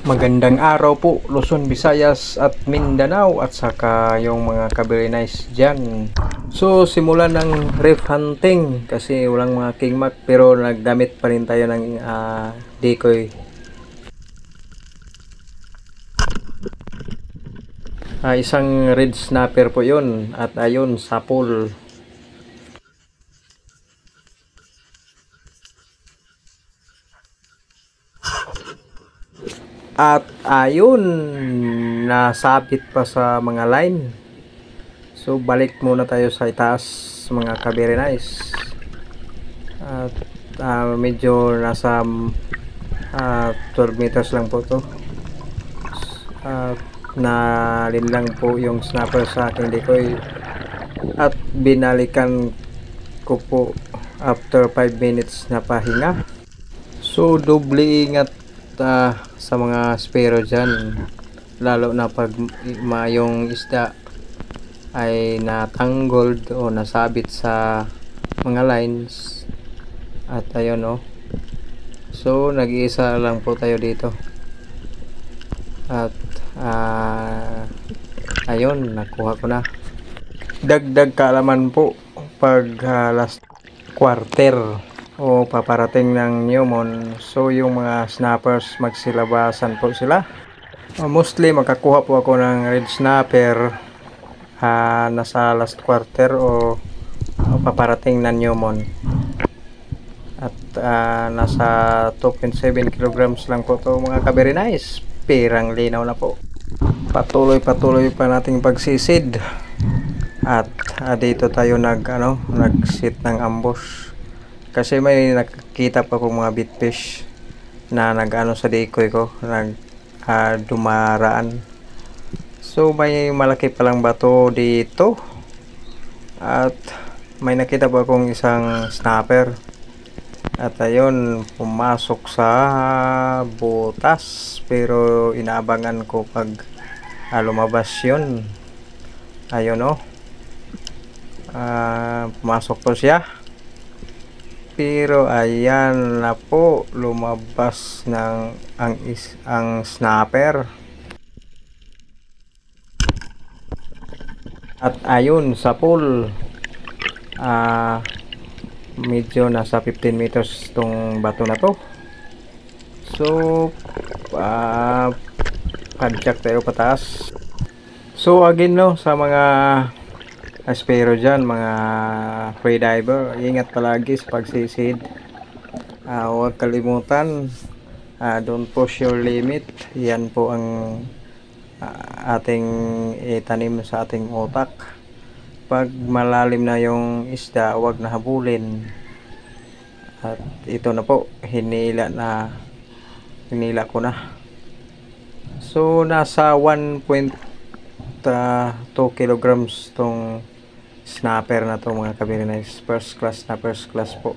Magandang araw po Luzon, Visayas at Mindanao at saka yung mga kabirinays dyan. So simulan ng reef hunting kasi walang mga kingmak pero nagdamit pa rin tayo ng decoy. Isang red snapper po yun at ayun sapul. At ayun, nasabit pa sa mga line. So balik muna tayo sa itaas mga kabirinays. At medyo nasa 12 meters lang po to. Nalin lang po yung snapper sa aking decoy. At binalikan ko po after 5 minutes na pahinga. So doble ingat sa mga spero dyan, lalo na pag yung isda ay natangled o nasabit sa mga lines. At ayun so nag-iisa lang po tayo dito at ayun, nakuha ko na. Dagdag kaalaman po pag last quarter o paparating ng new moon, so yung mga snappers magsilabasan po sila. Mostly makakuha po ako ng red snapper nasa last quarter o paparating ng new moon. At nasa 2.7 kilograms lang po to mga kabirinays. Pirang linaw na po. Patuloy pa nating pagsisid. At dito tayo nag-sit ng ambush. Kasi may nakikita pa akong mga bitfish na sa decoy ko, dumaraan. So may malaki palang bato dito. At may nakita pa akong isang snapper. At ayun, pumasok sa butas. Pero inaabangan ko pag lumabas yun. Ayun pumasok po siya. Pero ayan na po, lumabas ng ang snapper. At ayun sa pool, medyo nasa 15 meters tong bato na to. So padjak tayo pataas. So again sa mga aspero dyan, mga free diver, ingat palagi sa pagsisid. Huwag kalimutan, don't push your limit. Yan po ang ating itanim sa ating utak. Pag malalim na yung isda, huwag na habulin. At ito na po, hinila ko na. So nasa 1.2 kilograms tong snapper na to mga kabirinays. First class po.